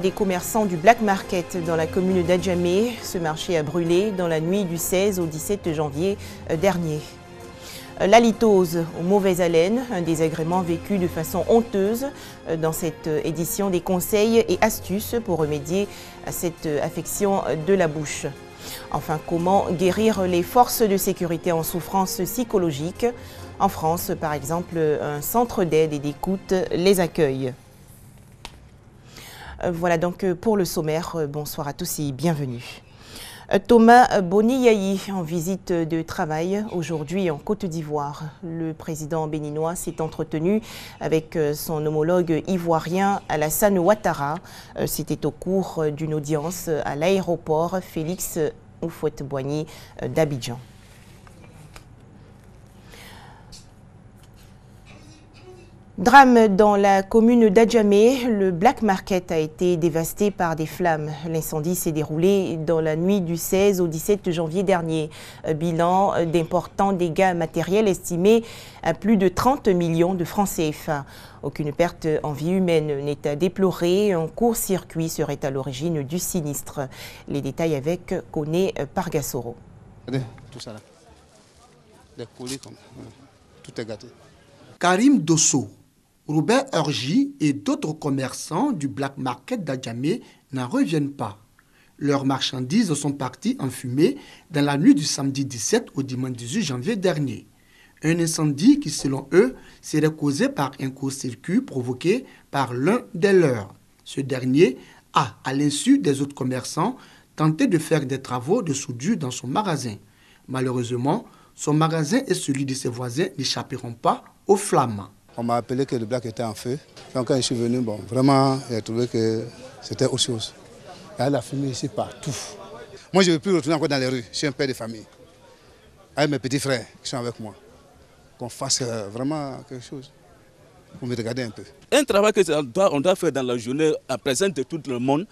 Des commerçants du Black Market dans la commune d'Adjamé. Ce marché a brûlé dans la nuit du 16 au 17 janvier dernier. L'halitose aux mauvaises haleines, un désagrément vécu de façon honteuse dans cette édition des conseils et astuces pour remédier à cette affection de la bouche. Enfin, comment guérir les forces de sécurité en souffrance psychologique? En France, par exemple, un centre d'aide et d'écoute les accueille. Voilà donc pour le sommaire. Bonsoir à tous et bienvenue. Thomas Boniyayi en visite de travail aujourd'hui en Côte d'Ivoire. Le président béninois s'est entretenu avec son homologue ivoirien Alassane Ouattara. C'était au cours d'une audience à l'aéroport Félix Houphouët-Boigny d'Abidjan. Drame dans la commune d'Adjamé, le Black Market a été dévasté par des flammes. L'incendie s'est déroulé dans la nuit du 16 au 17 janvier dernier. Bilan d'importants dégâts matériels estimés à plus de 30 millions de francs CFA. Aucune perte en vie humaine n'est à déplorer. Un court-circuit serait à l'origine du sinistre. Les détails avec Koné Pargassoro. Tout ça là, des colis comme tout est gâté. Karim Dosso, Robert Urgi et d'autres commerçants du Black Market d'Adjamé n'en reviennent pas. Leurs marchandises sont parties en fumée dans la nuit du samedi 17 au dimanche 18 janvier dernier. Un incendie qui, selon eux, serait causé par un court-circuit provoqué par l'un des leurs. Ce dernier a, à l'insu des autres commerçants, tenté de faire des travaux de soudure dans son magasin. Malheureusement, son magasin et celui de ses voisins n'échapperont pas aux flammes. On m'a appelé que le Black était en feu. Donc quand je suis venu, vraiment, j'ai trouvé que c'était autre chose. Il y a la fumée ici partout. Moi, je ne veux plus retourner encore dans les rues. Je suis un père de famille. Avec mes petits frères qui sont avec moi. Qu'on fasse vraiment quelque chose. Pour me regarder un peu. Un travail qu'on doit faire dans la journée à présent de tout le monde.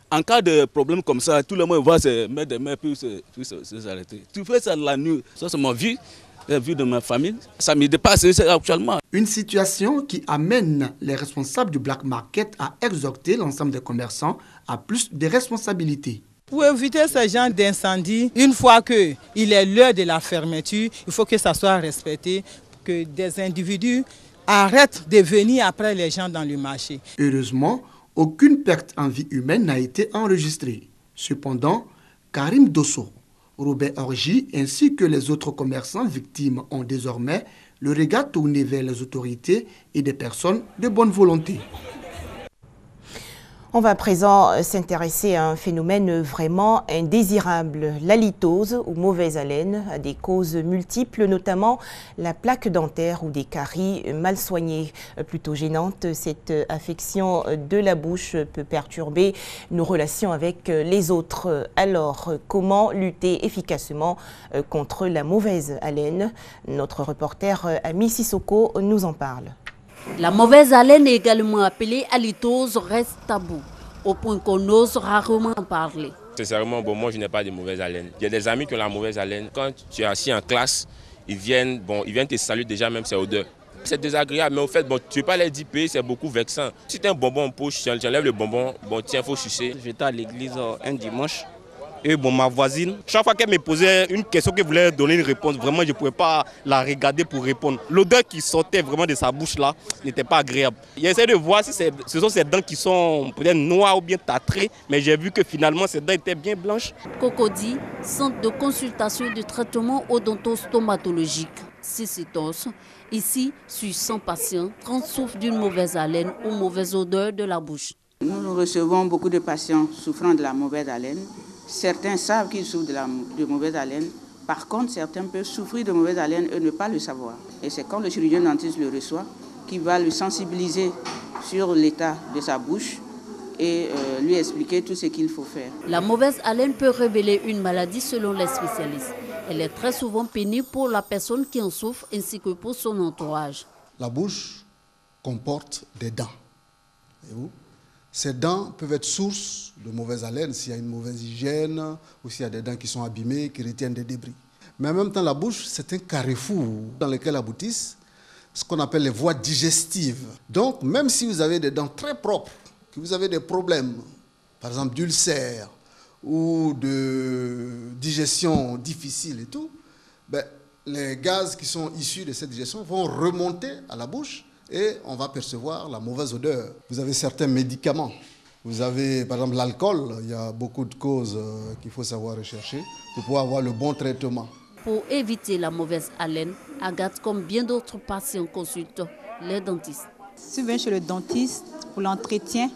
En cas de problème comme ça, tout le monde va se mettre des mains puis s'arrêter. Tu fais ça la nuit. Ça, c'est ma vie. La vie de ma famille, ça me dépasse actuellement. Une situation qui amène les responsables du Black Market à exhorter l'ensemble des commerçants à plus de responsabilités. Pour éviter ce genre d'incendie, une fois qu'il est l'heure de la fermeture, il faut que ça soit respecté, que des individus arrêtent de venir après les gens dans le marché. Heureusement, aucune perte en vie humaine n'a été enregistrée. Cependant, Karim Dosso, Robert Urgi ainsi que les autres commerçants victimes ont désormais le regard tourné vers les autorités et des personnes de bonne volonté. On va à présent s'intéresser à un phénomène vraiment indésirable, l'halitose ou mauvaise haleine, à des causes multiples, notamment la plaque dentaire ou des caries mal soignées. Plutôt gênante, cette affection de la bouche peut perturber nos relations avec les autres. Alors, comment lutter efficacement contre la mauvaise haleine? Notre reporter Ami Sissoko nous en parle. La mauvaise haleine, également appelée halitose, reste tabou, au point qu'on ose rarement en parler. Sincèrement, moi je n'ai pas de mauvaise haleine. Il y a des amis qui ont la mauvaise haleine. Quand tu es assis en classe, ils viennent te saluer déjà même ces odeurs. C'est désagréable, mais au fait, tu ne peux pas les dire, c'est beaucoup vexant. Si tu as un bonbon en poche, tu enlèves le bonbon, tiens, il faut sucer. J'étais à l'église un dimanche. Et ma voisine, chaque fois qu'elle me posait une question qu'elle voulait donner une réponse, vraiment je ne pouvais pas la regarder pour répondre. L'odeur qui sortait vraiment de sa bouche là n'était pas agréable. J'essaie de voir si ce sont ses dents qui sont peut-être noires ou bien tartrées, mais j'ai vu que finalement ses dents étaient bien blanches. Cocody, centre de consultation et de traitement odontostomatologique. Cicitos. Ici, sur 100 patients, 30 souffrent d'une mauvaise haleine ou mauvaise odeur de la bouche. Nous recevons beaucoup de patients souffrant de la mauvaise haleine. Certains savent qu'ils souffrent de mauvaise haleine. Par contre, certains peuvent souffrir de mauvaise haleine et ne pas le savoir. Et c'est quand le chirurgien dentiste le reçoit qu'il va le sensibiliser sur l'état de sa bouche et lui expliquer tout ce qu'il faut faire. La mauvaise haleine peut révéler une maladie selon les spécialistes. Elle est très souvent pénible pour la personne qui en souffre ainsi que pour son entourage. La bouche comporte des dents. Voyez-vous ? Ces dents peuvent être source de mauvaise haleine s'il y a une mauvaise hygiène ou s'il y a des dents qui sont abîmées, qui retiennent des débris. Mais en même temps, la bouche, c'est un carrefour dans lequel aboutissent ce qu'on appelle les voies digestives. Donc, même si vous avez des dents très propres, que vous avez des problèmes par exemple d'ulcères ou de digestion difficile et tout, ben, les gaz qui sont issus de cette digestion vont remonter à la bouche et on va percevoir la mauvaise odeur. Vous avez certains médicaments. Vous avez par exemple l'alcool. Il y a beaucoup de causes qu'il faut savoir rechercher pour pouvoir avoir le bon traitement. Pour éviter la mauvaise haleine, Agathe, comme bien d'autres patients, consulte les dentistes. Si je viens chez le dentiste pour l'entretien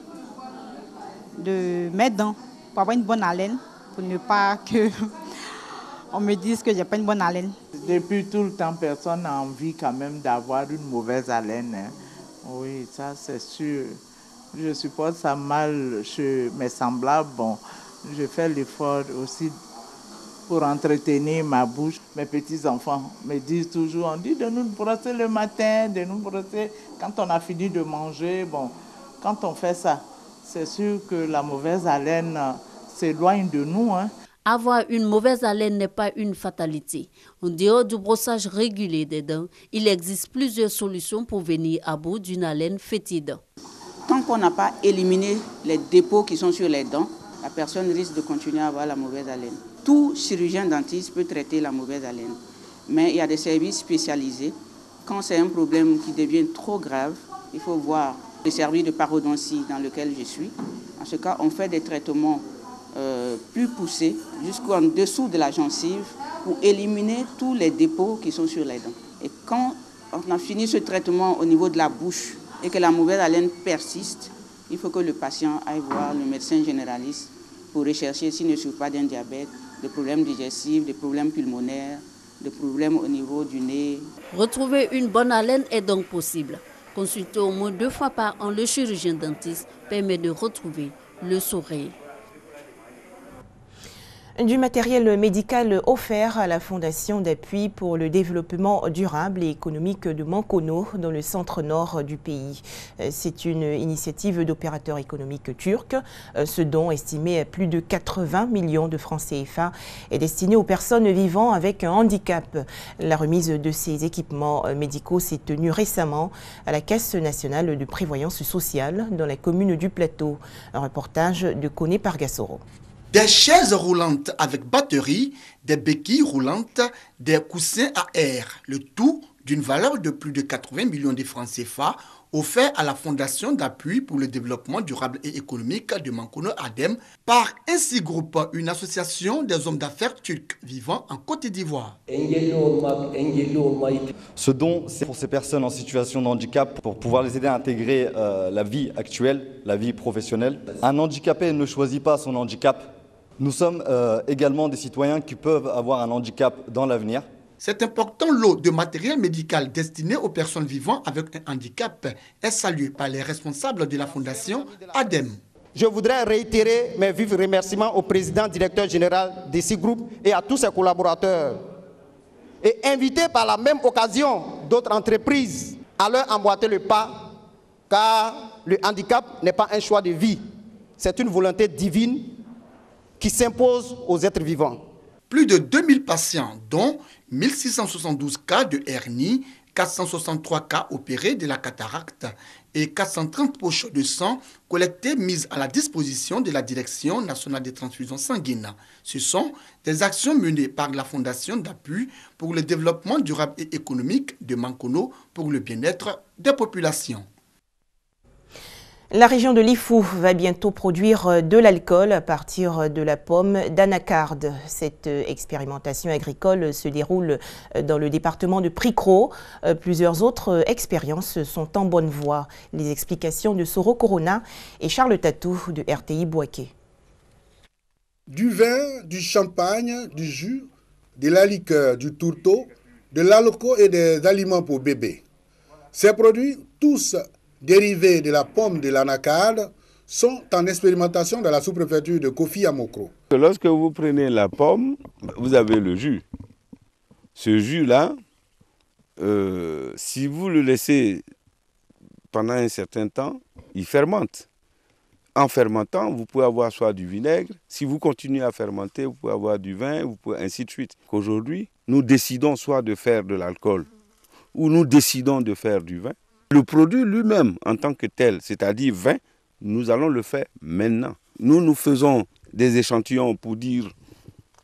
de mes dents, pour avoir une bonne haleine, pour ne pas que on me dise que j'ai pas une bonne haleine. Depuis tout le temps, personne n'a envie quand même d'avoir une mauvaise haleine. Hein. Oui, ça c'est sûr. Je supporte ça mal chez mes semblables. Bon, je fais l'effort aussi pour entretenir ma bouche. Mes petits-enfants me disent toujours, on dit de nous brosser le matin, de nous brosser quand on a fini de manger. Bon, quand on fait ça, c'est sûr que la mauvaise haleine s'éloigne de nous. Hein. Avoir une mauvaise haleine n'est pas une fatalité. En dehors du brossage régulier des dents, il existe plusieurs solutions pour venir à bout d'une haleine fétide. Tant qu'on n'a pas éliminé les dépôts qui sont sur les dents, la personne risque de continuer à avoir la mauvaise haleine. Tout chirurgien dentiste peut traiter la mauvaise haleine, mais il y a des services spécialisés. Quand c'est un problème qui devient trop grave, il faut voir le service de parodontie dans lequel je suis. En ce cas, on fait des traitements plus poussés jusqu'en dessous de la gencive pour éliminer tous les dépôts qui sont sur les dents. Et quand on a fini ce traitement au niveau de la bouche et que la mauvaise haleine persiste, il faut que le patient aille voir le médecin généraliste pour rechercher s'il ne souffre pas d'un diabète, des problèmes digestifs, des problèmes pulmonaires, des problèmes au niveau du nez. Retrouver une bonne haleine est donc possible. Consulter au moins 2 fois par an le chirurgien dentiste permet de retrouver le sourire. Du matériel médical offert à la Fondation d'appui pour le développement durable et économique de Mankono dans le centre-nord du pays. C'est une initiative d'opérateurs économiques turcs. Ce don, estimé à plus de 80 millions de francs CFA, est destiné aux personnes vivant avec un handicap. La remise de ces équipements médicaux s'est tenue récemment à la Caisse nationale de prévoyance sociale dans la commune du Plateau. Un reportage de Koné Pargassoro. Des chaises roulantes avec batterie, des béquilles roulantes, des coussins à air, le tout d'une valeur de plus de 80 millions de francs CFA offert à la Fondation d'appui pour le développement durable et économique de Mankono ADEM par Ainsi Group, une association des hommes d'affaires turcs vivant en Côte d'Ivoire. Ce don, c'est pour ces personnes en situation de handicap, pour pouvoir les aider à intégrer la vie actuelle, la vie professionnelle. Un handicapé ne choisit pas son handicap. Nous sommes également des citoyens qui peuvent avoir un handicap dans l'avenir. Cet important lot de matériel médical destiné aux personnes vivant avec un handicap est salué par les responsables de la Fondation ADEM. Je voudrais réitérer mes vifs remerciements au président directeur général d'Ainsi Group et à tous ses collaborateurs. Et inviter par la même occasion d'autres entreprises à leur emboîter le pas, car le handicap n'est pas un choix de vie, c'est une volonté divine qui s'impose aux êtres vivants. Plus de 2000 patients, dont 1672 cas de hernie, 463 cas opérés de la cataracte et 430 poches de sang collectées mises à la disposition de la Direction nationale des transfusions sanguines. Ce sont des actions menées par la Fondation d'appui pour le développement durable et économique de Mankono pour le bien-être des populations. La région de Lifou va bientôt produire de l'alcool à partir de la pomme d'anacarde. Cette expérimentation agricole se déroule dans le département de Pricro. Plusieurs autres expériences sont en bonne voie. Les explications de Soro Corona et Charles Tatou de RTI Bouaké. Du vin, du champagne, du jus, de la liqueur, du tourteau, de l'alcool et des aliments pour bébés. Ces produits, tous dérivés de la pomme de l'anacarde, sont en expérimentation dans la sous-préfecture de Kofi à Mokro. Lorsque vous prenez la pomme, vous avez le jus. Ce jus-là, si vous le laissez pendant un certain temps, il fermente. En fermentant, vous pouvez avoir soit du vinaigre. Si vous continuez à fermenter, vous pouvez avoir du vin, vous pouvez ainsi de suite. Qu'aujourd'hui, nous décidons soit de faire de l'alcool ou nous décidons de faire du vin. Le produit lui-même, en tant que tel, c'est-à-dire vin, nous allons le faire maintenant. nous faisons des échantillons pour dire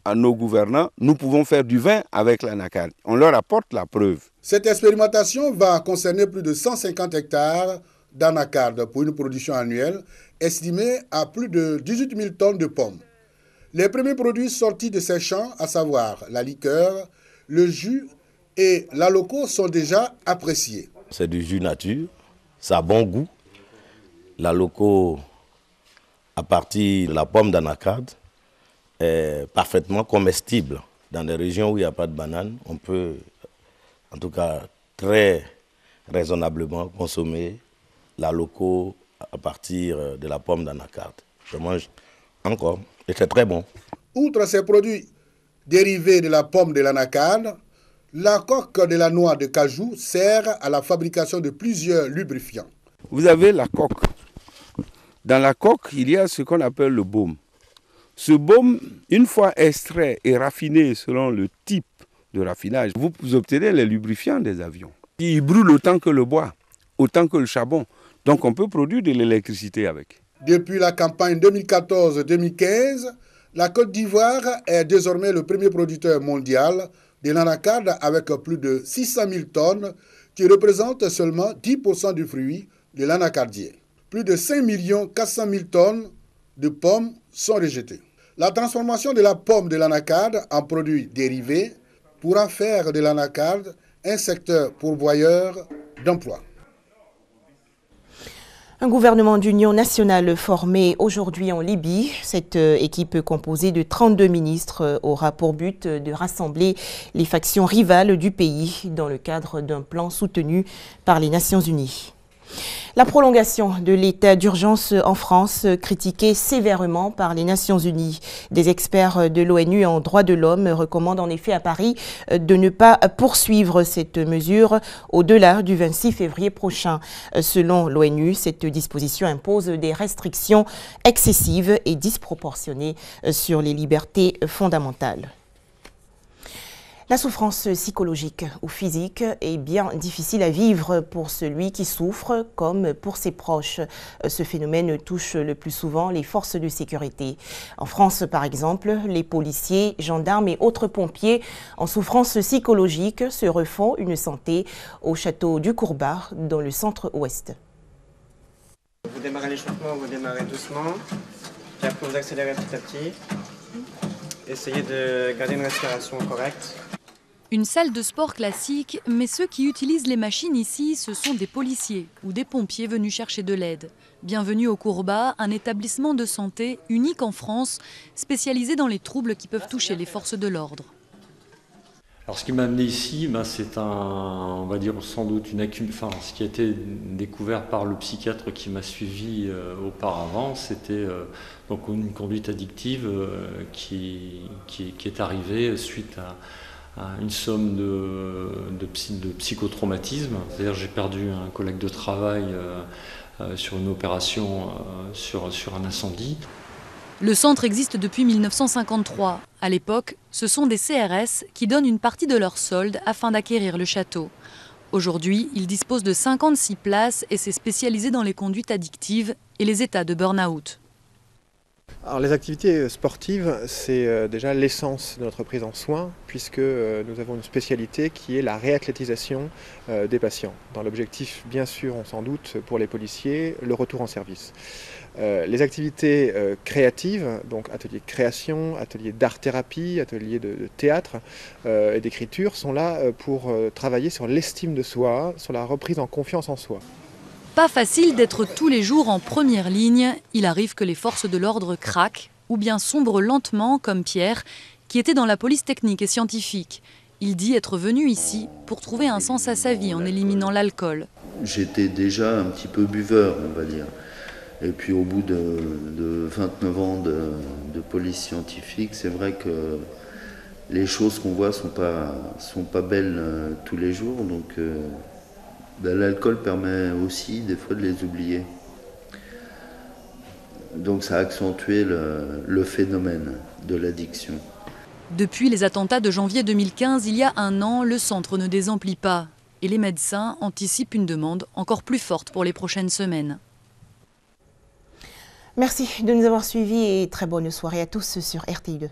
à nos gouvernants, nous pouvons faire du vin avec l'anacarde. On leur apporte la preuve. Cette expérimentation va concerner plus de 150 hectares d'anacarde pour une production annuelle estimée à plus de 18 000 tonnes de pommes. Les premiers produits sortis de ces champs, à savoir la liqueur, le jus et la loco, sont déjà appréciés. C'est du jus nature, ça a bon goût. La loco, à partir de la pomme d'anacarde, est parfaitement comestible. Dans des régions où il n'y a pas de banane, on peut, en tout cas très raisonnablement, consommer la loco à partir de la pomme d'anacarde. Je mange encore et c'est très bon. Outre ces produits dérivés de la pomme de l'anacarde, la coque de la noix de cajou sert à la fabrication de plusieurs lubrifiants. Vous avez la coque. Dans la coque, il y a ce qu'on appelle le baume. Ce baume, une fois extrait et raffiné selon le type de raffinage, vous obtenez les lubrifiants des avions. Ils brûlent autant que le bois, autant que le charbon. Donc on peut produire de l'électricité avec. Depuis la campagne 2014-2015, la Côte d'Ivoire est désormais le premier producteur mondial de l'anacarde avec plus de 600 000 tonnes qui représentent seulement 10% du fruit de l'anacardier. Plus de 5 400 000 tonnes de pommes sont rejetées. La transformation de la pomme de l'anacarde en produit dérivé pourra faire de l'anacarde un secteur pourvoyeur d'emplois. Un gouvernement d'union nationale formé aujourd'hui en Libye. Cette équipe composée de 32 ministres aura pour but de rassembler les factions rivales du pays dans le cadre d'un plan soutenu par les Nations Unies. La prolongation de l'état d'urgence en France, critiquée sévèrement par les Nations Unies. Des experts de l'ONU en droits de l'homme recommandent en effet à Paris de ne pas poursuivre cette mesure au-delà du 26 février prochain. Selon l'ONU, cette disposition impose des restrictions excessives et disproportionnées sur les libertés fondamentales. La souffrance psychologique ou physique est bien difficile à vivre pour celui qui souffre comme pour ses proches. Ce phénomène touche le plus souvent les forces de sécurité. En France, par exemple, les policiers, gendarmes et autres pompiers en souffrance psychologique se refont une santé au château du Courbar dans le centre-ouest. Vous démarrez l'échauffement, vous démarrez doucement, puis après vous accélérez petit à petit. Essayez de garder une respiration correcte. Une salle de sport classique, mais ceux qui utilisent les machines ici, ce sont des policiers ou des pompiers venus chercher de l'aide. Bienvenue au Courbat, un établissement de santé unique en France, spécialisé dans les troubles qui peuvent toucher les forces de l'ordre. Alors ce qui m'a amené ici, c'est on va dire sans doute ce qui a été découvert par le psychiatre qui m'a suivi auparavant, c'était donc une conduite addictive qui est arrivée suite à une somme de psychotraumatisme. C'est-à-dire j'ai perdu un collègue de travail sur une opération sur un incendie. Le centre existe depuis 1953. À l'époque, ce sont des CRS qui donnent une partie de leur solde afin d'acquérir le château. Aujourd'hui, il dispose de 56 places et s'est spécialisé dans les conduites addictives et les états de burn-out. Alors, les activités sportives, c'est déjà l'essence de notre prise en soin, puisque nous avons une spécialité qui est la réathlétisation des patients. Dans l'objectif, bien sûr, on s'en doute, pour les policiers, le retour en service. Les activités créatives, donc ateliers de création, ateliers d'art-thérapie, ateliers de théâtre et d'écriture, sont là pour travailler sur l'estime de soi, sur la reprise en confiance en soi. Pas facile d'être tous les jours en première ligne. Il arrive que les forces de l'ordre craquent ou bien sombrent lentement, comme Pierre, qui était dans la police technique et scientifique. Il dit être venu ici pour trouver un sens à sa vie en éliminant l'alcool. J'étais déjà un petit peu buveur, on va dire. Et puis au bout de 29 ans de police scientifique, c'est vrai que les choses qu'on voit sont pas belles tous les jours. Donc l'alcool permet aussi des fois de les oublier. Donc ça a accentué le phénomène de l'addiction. Depuis les attentats de janvier 2015, il y a un an, le centre ne désemplit pas. Et les médecins anticipent une demande encore plus forte pour les prochaines semaines. Merci de nous avoir suivis et très bonne soirée à tous sur RTI2.